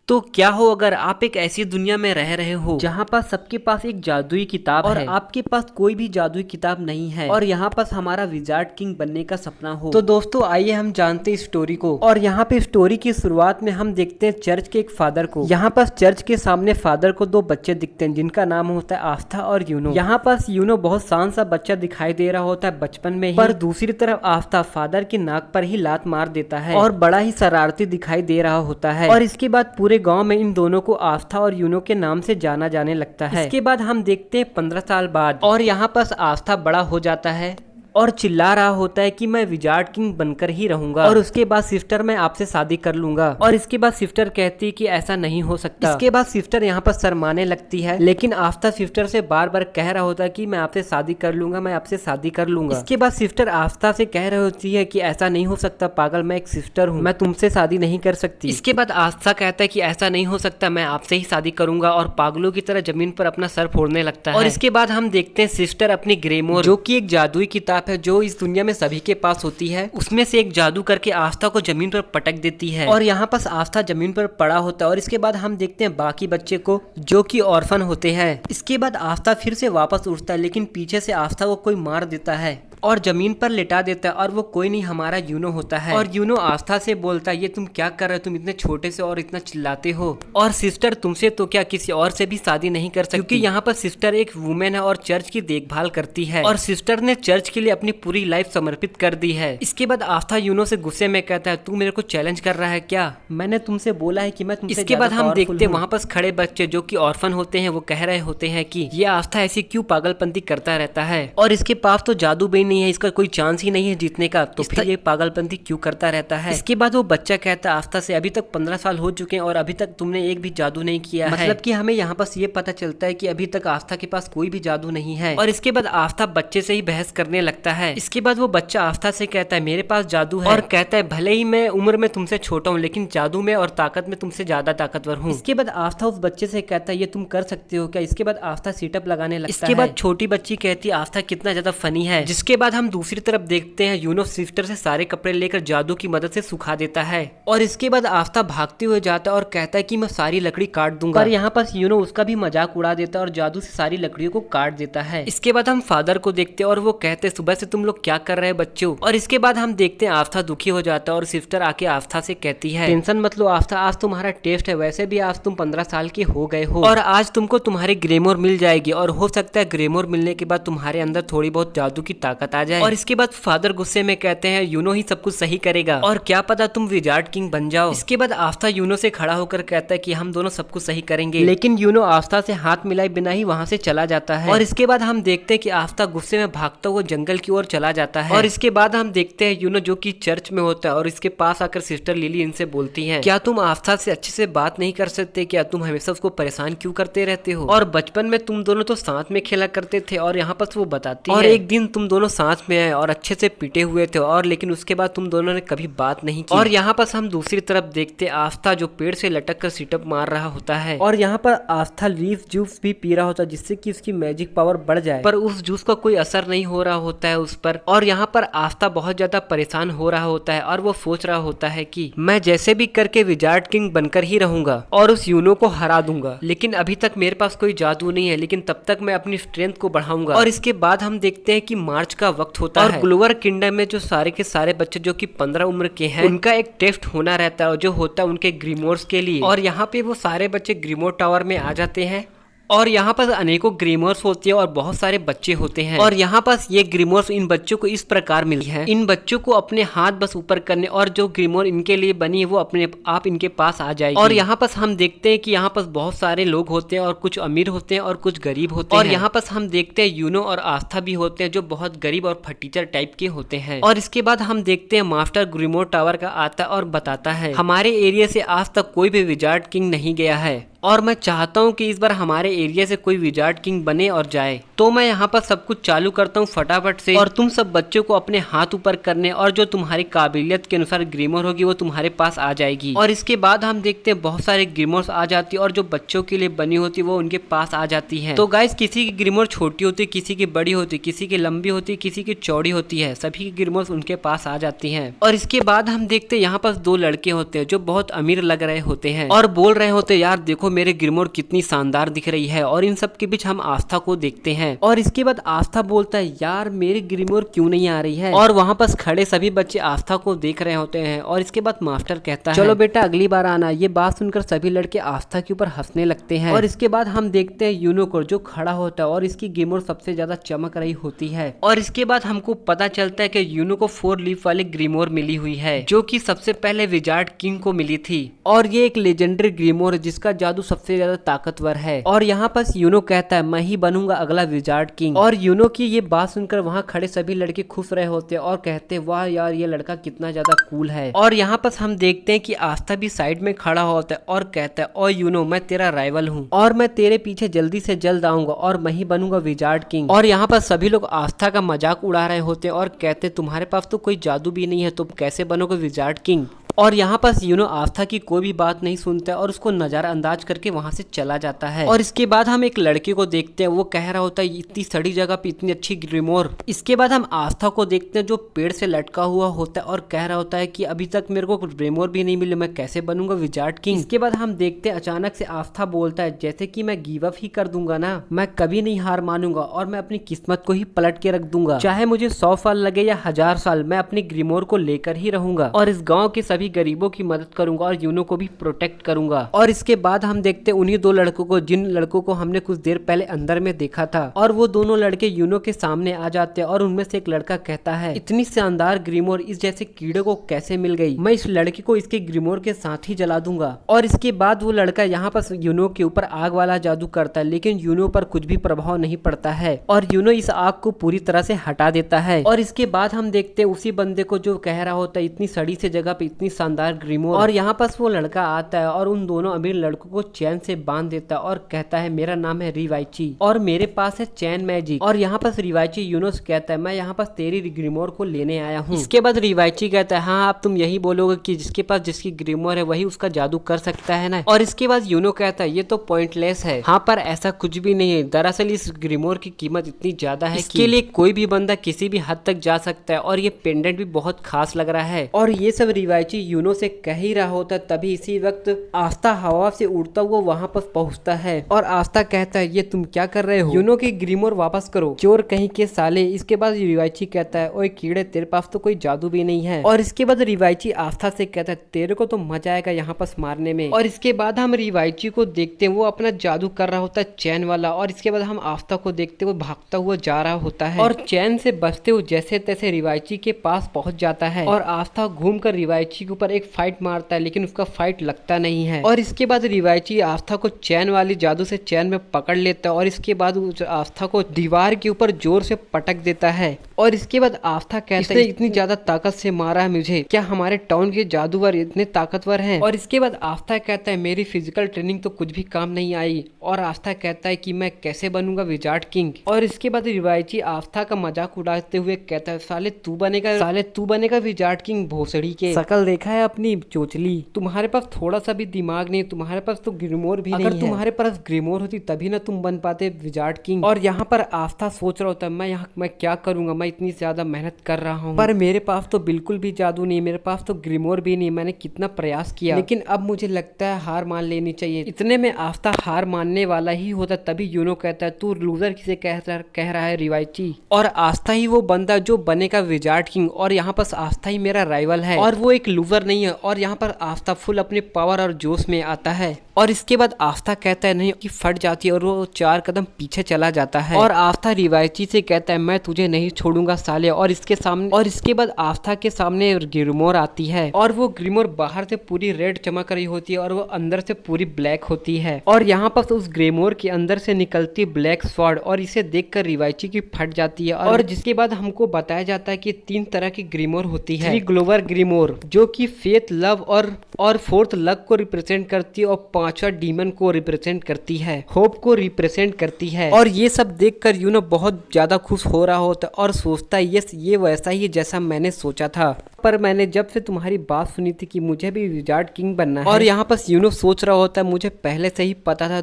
तो क्या हो अगर आप एक ऐसी दुनिया में रह रहे हो जहाँ पर सबके पास एक जादुई किताब और आपके पास कोई भी जादुई किताब नहीं है और यहाँ पर हमारा विजार्ड किंग बनने का सपना हो। तो दोस्तों आइए हम जानते हैं स्टोरी को। और यहाँ पे स्टोरी की शुरुआत में हम देखते हैं चर्च के एक फादर को। यहाँ पर चर्च के सामने फादर को दो बच्चे दिखते हैं जिनका नाम होता है आस्था और यूनो। यहाँ पर यूनो बहुत शांत सा बच्चा दिखाई दे रहा होता है बचपन में ही, पर दूसरी तरफ आस्था फादर की नाक पर ही लात मार देता है और बड़ा ही शरारती दिखाई दे रहा होता है। और इसके बाद पूरे गांव में इन दोनों को आस्था और यूनो के नाम से जाना जाने लगता है। इसके बाद हम देखते हैं 15 साल बाद और यहाँ पर आस्था बड़ा हो जाता है और चिल्ला रहा होता है कि मैं विजार्ड किंग बनकर ही रहूंगा और उसके बाद सिस्टर मैं आपसे शादी कर लूंगा। और इसके बाद सिस्टर कहती है कि ऐसा नहीं हो सकता। इसके बाद सिस्टर यहाँ पर शर्माने लगती है, लेकिन आस्था सिस्टर से बार बार कह रहा होता है कि मैं आपसे शादी कर लूंगा, मैं आपसे शादी कर लूंगा। इसके बाद सिस्टर आस्था से कह रही होती है कि ऐसा नहीं हो सकता पागल, मैं एक सिस्टर हूँ, मैं तुमसे शादी नहीं कर सकती। इसके बाद आस्था कहता है कि ऐसा नहीं हो सकता, मैं आपसे ही शादी करूंगा और पागलों की तरह जमीन पर अपना सर फोड़ने लगता है। और इसके बाद हम देखते हैं सिस्टर अपनी ग्रेमोर, जो की एक जादुई किताब है जो इस दुनिया में सभी के पास होती है, उसमें से एक जादू करके आस्था को जमीन पर पटक देती है और यहाँ पर आस्था जमीन पर पड़ा होता है। और इसके बाद हम देखते हैं बाकी बच्चे को जो कि ऑर्फन होते हैं। इसके बाद आस्था फिर से वापस उठता है, लेकिन पीछे से आस्था को कोई मार देता है और जमीन पर लिटा देता है और वो कोई नहीं हमारा यूनो होता है। और यूनो आस्था से बोलता है ये तुम क्या कर रहे हो, तुम इतने छोटे से और इतना चिल्लाते हो, और सिस्टर तुमसे तो क्या किसी और से भी शादी नहीं कर सकती, क्योंकि यहाँ पर सिस्टर एक वुमेन है और चर्च की देखभाल करती है और सिस्टर ने चर्च के लिए अपनी पूरी लाइफ समर्पित कर दी है। इसके बाद आस्था यूनो से गुस्से में कहता है तू मेरे को चैलेंज कर रहा है क्या, मैंने तुमसे बोला है कि मैं तुमसे। इसके बाद हम देखते हैं वहाँ पर खड़े बच्चे जो कि ऑर्फन होते हैं वो कह रहे होते हैं कि ये आस्था ऐसी क्यों पागलपंती करता रहता है और इसके पास तो जादू भी नहीं है, इसका कोई चांस ही नहीं है जीतने का, तो फिर ये पागलपंती क्यों करता रहता है। इसके बाद वो बच्चा कहता है आस्था से अभी तक 15 साल हो चुके हैं और अभी तक तुमने एक भी जादू नहीं किया है। मतलब कि हमें यहाँ पर ये पता चलता है कि अभी तक आस्था के पास कोई भी जादू नहीं है। और इसके बाद आस्था बच्चे से ही बहस करने लगता है। इसके बाद वो बच्चा आस्था से कहता है मेरे पास जादू है और कहता है भले ही मैं उम्र में तुमसे छोटा हूँ लेकिन जादू में और ताकत में तुमसे ज्यादा ताकतवर हूँ। इसके बाद आस्था उस बच्चे से कहता है ये तुम कर सकते हो क्या। इसके बाद आस्था सीटअप लगाने लगता है। इसके बाद छोटी बच्ची कहती है आस्था कितना ज्यादा फनी है। जिसके बाद हम दूसरी तरफ देखते हैं यूनो सिस्टर से सारे कपड़े लेकर जादू की मदद से सुखा देता है और इसके बाद आस्था भागते हुए जाता है और कहता है कि मैं सारी लकड़ी काट दूंगा, पर यहाँ पर यूनो उसका भी मजाक उड़ा देता है और जादू से सारी लकड़ियों को काट देता है। इसके बाद हम फादर को देखते हैं और वो कहते हैं सुबह से तुम लोग क्या कर रहे हैं बच्चों। और इसके बाद हम देखते हैं आस्था दुखी हो जाता है और सिस्टर आके आस्था से कहती है टेंशन मत लो आस्था, आज तुम्हारा टेस्ट है, वैसे भी आज तुम 15 साल के हो गए हो और आज तुमको तुम्हारी ग्रेमोर मिल जाएगी और हो सकता है ग्रेमोर मिलने के बाद तुम्हारे अंदर थोड़ी बहुत जादू की ताकत आ जाए। और इसके बाद फादर गुस्से में कहते हैं यूनो ही सब कुछ सही करेगा और क्या पता तुम विजार्ड किंग बन जाओ। इसके बाद आस्था यूनो से खड़ा होकर कहता है कि हम दोनों सब कुछ सही करेंगे, लेकिन यूनो आस्था से हाथ मिलाए बिना ही वहाँ से चला जाता है। और इसके बाद हम देखते हैं कि आस्था गुस्से में भागता हुआ जंगल की ओर चला जाता है। और इसके बाद हम देखते हैं यूनो जो कि चर्च में होता है और इसके पास आकर सिस्टर लिली इनसे बोलती है क्या तुम आस्था से अच्छे से बात नहीं कर सकते, क्या तुम हमेशा उसको परेशान क्यों करते रहते हो, और बचपन में तुम दोनों तो साथ में खेला करते थे। और यहाँ पर वो बताती है और एक दिन तुम दोनों साथ में आए और अच्छे से पिटे हुए थे और लेकिन उसके बाद तुम दोनों ने कभी बात नहीं की। और यहाँ पर हम दूसरी तरफ देखते आस्था जो पेड़ से लटक कर सिटअप मार रहा होता है और यहाँ पर आस्था लीफ जूस भी पी रहा होता है जिससे कि उसकी मैजिक पावर बढ़ जाए, पर उस जूस का कोई असर नहीं हो रहा होता है उस पर। और यहाँ पर आस्था बहुत ज्यादा परेशान हो रहा होता है और वो सोच रहा होता है कि मैं जैसे भी करके विजार्ड किंग बनकर ही रहूंगा और उस यूनो को हरा दूंगा, लेकिन अभी तक मेरे पास कोई जादू नहीं है, लेकिन तब तक मैं अपनी स्ट्रेंथ को बढ़ाऊंगा। और इसके बाद हम देखते हैं कि मार्च का वक्त होता है और ग्लोवर किंगडम में जो सारे के सारे बच्चे जो कि 15 उम्र के हैं उनका एक टेस्ट होना रहता है जो होता है उनके ग्रीमोर्स के लिए। और यहाँ पे वो सारे बच्चे ग्रीमोर टावर में आ जाते हैं और यहाँ पर अनेकों ग्रीमोर्स होती है और बहुत सारे बच्चे होते हैं। और यहाँ पर ये ग्रीमोर्स इन बच्चों को इस प्रकार मिली है, इन बच्चों को अपने हाथ बस ऊपर करने और जो ग्रीमोर इनके लिए बनी है वो अपने आप इनके पास आ जाएगी। और यहाँ पर हम देखते हैं कि यहाँ पर बहुत सारे लोग होते हैं और कुछ अमीर होते हैं और कुछ गरीब होते हैं। और यहाँ पर हम देखते हैं यूनो और आस्था भी होते हैं जो बहुत गरीब और फटीचर टाइप के होते हैं। और इसके बाद हम देखते हैं मास्टर ग्रीमोर टावर का आता और बताता है हमारे एरिया से आज तक कोई भी विजार्ड किंग नहीं गया है और मैं चाहता हूँ कि इस बार हमारे एरिया से कोई विजार्ड किंग बने और जाए। तो मैं यहाँ पर सब कुछ चालू करता हूँ फटाफट से, और तुम सब बच्चों को अपने हाथ ऊपर करने, और जो तुम्हारी काबिलियत के अनुसार ग्रीमोर होगी वो तुम्हारे पास आ जाएगी। और इसके बाद हम देखते हैं बहुत सारे ग्रीमोर्स आ जाती है, और जो बच्चों के लिए बनी होती है वो उनके पास आ जाती है। तो गाइस किसी की ग्रीमोर छोटी होती है, किसी की बड़ी होती है, किसी की लंबी होती है, किसी की चौड़ी होती है, सभी की ग्रीमोर्स उनके पास आ जाती है। और इसके बाद हम देखते हैं यहाँ पर दो लड़के होते हैं जो बहुत अमीर लग रहे होते हैं और बोल रहे होते हैं यार देखो मेरे ग्रीमोर कितनी शानदार दिख रही है। और इन सब के बीच हम आस्था को देखते हैं, और इसके बाद आस्था बोलता है यार मेरी ग्रीमोर क्यों नहीं आ रही है। और वहाँ पर खड़े सभी बच्चे आस्था को देख रहे होते हैं। और इसके बाद मास्टर कहता है चलो बेटा अगली बार आना। ये बात सुनकर सभी लड़के आस्था के ऊपर हंसने लगते हैं। और इसके बाद हम देखते हैं यूनो को जो खड़ा होता है और इसकी ग्रीमोर सबसे ज्यादा चमक रही होती है। और इसके बाद हमको पता चलता है कि यूनो को 4 लीफ वाली ग्रीमोर मिली हुई है जो कि सबसे पहले विजार्ड किंग को मिली थी। और ये एक लेजेंडरी ग्रीमोर है जिसका जादू सबसे ज्यादा ताकतवर है। और यहाँ पर यूनो कहता है मैं ही बनूंगा अगला विजार्ड किंग। और यूनो की ये बात सुनकर वहाँ खड़े सभी लड़के खुश रहे होते हैं और कहते हैं वाह यार ये लड़का कितना ज्यादा कूल है। और यहाँ पर हम देखते हैं कि आस्था भी साइड में खड़ा होता है और कहता है ओ यूनो मैं तेरा राइवल हूँ और मैं तेरे पीछे जल्दी से जल्द आऊंगा और मैं ही बनूंगा विजार्ड किंग। और यहाँ पर सभी लोग आस्था का मजाक उड़ा रहे होते हैं और कहते तुम्हारे पास तो कोई जादू भी नहीं है, तुम कैसे बनोगे विजार्ड किंग। और यहाँ पर यूनो आस्था की कोई भी बात नहीं सुनता है और उसको नजरअंदाज करके वहां से चला जाता है। और इसके बाद हम एक लड़के को देखते हैं, वो कह रहा होता है इतनी सड़ी जगह पे इतनी अच्छी ग्रीमोर। इसके बाद हम आस्था को देखते हैं जो पेड़ से लटका हुआ होता है और कह रहा होता है कि अभी तक मेरे को ग्रीमोर भी नहीं मिली, मैं कैसे बनूंगा विजार्ड किंग। इसके बाद हम देखते हैं अचानक से आस्था बोलता है जैसे कि मैं गिव अप ही कर दूंगा ना, मैं कभी नहीं हार मानूंगा और मैं अपनी किस्मत को ही पलट के रख दूंगा, चाहे मुझे 100 साल लगे या 1000 साल, मैं अपनी ग्रीमोर को लेकर ही रहूंगा और इस गाँव के सभी गरीबों की मदद करूंगा और यूनो को भी प्रोटेक्ट करूंगा। और इसके बाद हम देखते हैं उन्हीं दो लड़कों को जिन लड़कों को हमने कुछ देर पहले अंदर में देखा था। और वो दोनों लड़के यूनो के सामने आ जाते हैं और उनमें से एक लड़का कहता है इतनी शानदार ग्रीमोर इस जैसे कीड़े को कैसे मिल गई, मैं इस लड़के को इसके ग्रीमोर के साथ ही जला दूंगा। और इसके बाद वो लड़का यहाँ पर यूनो के ऊपर आग वाला जादू करता है लेकिन यूनो पर कुछ भी प्रभाव नहीं पड़ता है और यूनो इस आग को पूरी तरह से हटा देता है। और इसके बाद हम देखते हैं उसी बंदे को जो कह रहा होता है इतनी सड़ी से जगह पे इतनी शानदार ग्रीमोर। और यहाँ पर वो लड़का आता है और उन दोनों अमीर लड़कों को चैन से बांध देता है और कहता है मेरा नाम है रिवाइची और मेरे पास है चैन मैजिक। और यहाँ पर रिवाइची यूनोस कहता है मैं यहाँ पर तेरी ग्रीमोर को लेने आया हूँ। इसके बाद रिवाइची कहता है हाँ आप तुम यही बोलोगे कि जिसके पास जिसकी ग्रीमोर है वही उसका जादू कर सकता है ना। और इसके बाद यूनो कहता है ये तो पॉइंटलेस है, हाँ पर ऐसा कुछ भी नहीं है, दरअसल इस ग्रीमोर की कीमत इतनी ज्यादा है इसके लिए कोई भी बंदा किसी भी हद तक जा सकता है और ये पेंडेंट भी बहुत खास लग रहा है। और ये सब रिवाइची यूनो से कह ही रहा होता तभी इसी वक्त आस्था हवा से उड़ता हुआ वहां पर पहुंचता है और आस्था कहता है ये तुम क्या कर रहे हो, यूनो की ग्रीमोर वापस करो, चोर कहीं के साले। इसके बाद रिवाइची कहता है ओए कीड़े तेरे पास तो कोई जादू भी नहीं है। और इसके बाद रिवाइची आस्था से कहता है तेरे को तो मजा आएगा यहाँ पर मारने में। और इसके बाद हम रिवाइची को देखते हैं वो अपना जादू कर रहा होता है चैन वाला। और इसके बाद हम आस्था को देखते हुए भागता हुआ जा रहा होता है और चैन से बचते हुए जैसे तैसे रिवाइची के पास पहुंच जाता है और आस्था घूमकर रिवाइची के ऊपर एक फाइट मारता है लेकिन उसका फाइट लगता नहीं है। और इसके बाद रिवाइची आस्था को चैन वाली जादू से चैन में पकड़ लेता है और इसके बाद आस्था को दीवार के ऊपर जोर से पटक देता है। और इसके बाद आस्था कहता है इतनी ज्यादा ताकत से मारा है मुझे, क्या हमारे टाउन के जादूगर इतने ताकतवर हैं? और इसके बाद आस्था कहता है मेरी फिजिकल ट्रेनिंग तो कुछ भी काम नहीं आई। और आस्था कहता है कि मैं कैसे बनूंगा विजार्ड किंग। और इसके बाद रिवाइची आस्था का मजाक उड़ाते हुए कहता है साले तू बनेगा विजार्ड किंग, भोसड़ी के शकल देखा है अपनी चोचली, तुम्हारे पास थोड़ा सा भी दिमाग नहीं, तुम्हारे पास तो ग्रीमोर भी नहीं है। अगर तुम्हारे पास ग्रीमोर होती तभी ना तुम बन पाते विजार्ड किंग। और यहाँ पर आस्था सोच रहा होता है मैं क्या करूंगा, मैं इतनी ज्यादा मेहनत कर रहा हूँ पर मेरे पास तो बिल्कुल भी जादू नहीं, मेरे पास तो ग्रीमोर भी नहीं, मैंने कितना प्रयास किया लेकिन अब मुझे लगता है हार मान लेनी चाहिए। इतने में आस्था हार मानने वाला ही होता तभी यूनो कहता है तू लूजर किसे कह रहा है रिवाइची, और आस्था ही वो बंदा जो बनेगा विजार्ड किंग और यहाँ पर आस्था ही मेरा राइवल है और वो एक लूजर नहीं है। और यहाँ पर आस्था फुल अपने पावर और जोश में आता है और इसके बाद आस्था कहता है नहीं कि फट जाती है और वो 4 कदम पीछे चला जाता है। और आस्था रिवाइची से कहता है मैं तुझे नहीं छोड़ूंगा साले। और इसके बाद आस्था के सामने ग्रीमोर आती है और वो ग्रीमोर बाहर से पूरी रेड चमक रही होती है और वो अंदर से पूरी ब्लैक होती है। और यहाँ पर उस ग्रीमोर के अंदर से निकलती ब्लैक स्वॉर्ड और इसे देखकर रिवाइची की फट जाती है। और जिसके बाद हमको बताया जाता है कि 3 तरह की ग्रीमोर होती है। ग्लोवर ग्रीमोर जो कि फेथ, लव और 4th लक को रिप्रेजेंट करती है और पांचवा डीमन को रिप्रेजेंट करती है, होप को रिप्रेजेंट करती है। और ये सब देखकर यूनो बहुत ज्यादा खुश हो रहा होता और सोचता है यस ये वैसा ही जैसा मैंने सोचा था। पर मैंने जब से तुम्हारी बात सुनी थी कि मुझे भी विजार्ड किंग बनना है, और यहाँ पर यूनो सोच रहा होता है मुझे पहले से ही पता था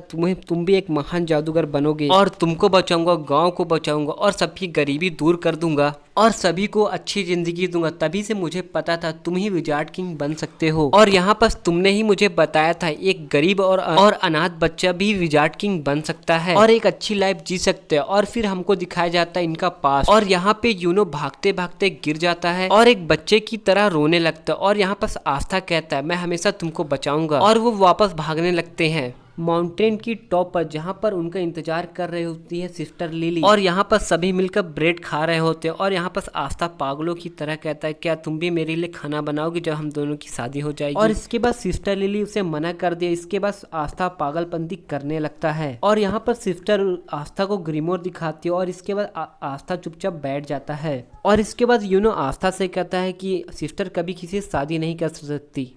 तुम भी एक महान जादूगर बनोगे और तुमको बचाऊंगा, गांव को बचाऊंगा और सबकी गरीबी दूर कर दूंगा और सभी को अच्छी जिंदगी दूंगा। तभी से मुझे पता था तुम ही विजार्ड किंग बन सकते हो। और यहाँ पर तुमने ही मुझे बताया था एक गरीब और अनाथ बच्चा भी विजार्ड किंग बन सकता है और एक अच्छी लाइफ जी सकते हैं। और फिर हमको दिखाया जाता है इनका पास, और यहाँ पे यूनो भागते भागते गिर जाता है और एक बच्चे की तरह रोने लगता है। और यहाँ पर आस्था कहता है मैं हमेशा तुमको बचाऊंगा, और वो वापस भागने लगते हैं माउंटेन की टॉप पर, जहाँ पर उनका इंतजार कर रही होती है सिस्टर लिली। और यहाँ पर सभी मिलकर ब्रेड खा रहे होते हैं। और यहाँ पर आस्था पागलों की तरह कहता है क्या तुम भी मेरे लिए खाना बनाओगे जब हम दोनों की शादी हो जाएगी। और इसके बाद सिस्टर लिली उसे मना कर दिया। इसके बाद आस्था पागलपंती करने लगता है और यहाँ पर सिस्टर आस्था को ग्रीमोर दिखाती है और इसके बाद आस्था चुपचाप बैठ जाता है। और इसके बाद यूनो आस्था से कहता है कि सिस्टर कभी किसी से शादी नहीं कर सकती।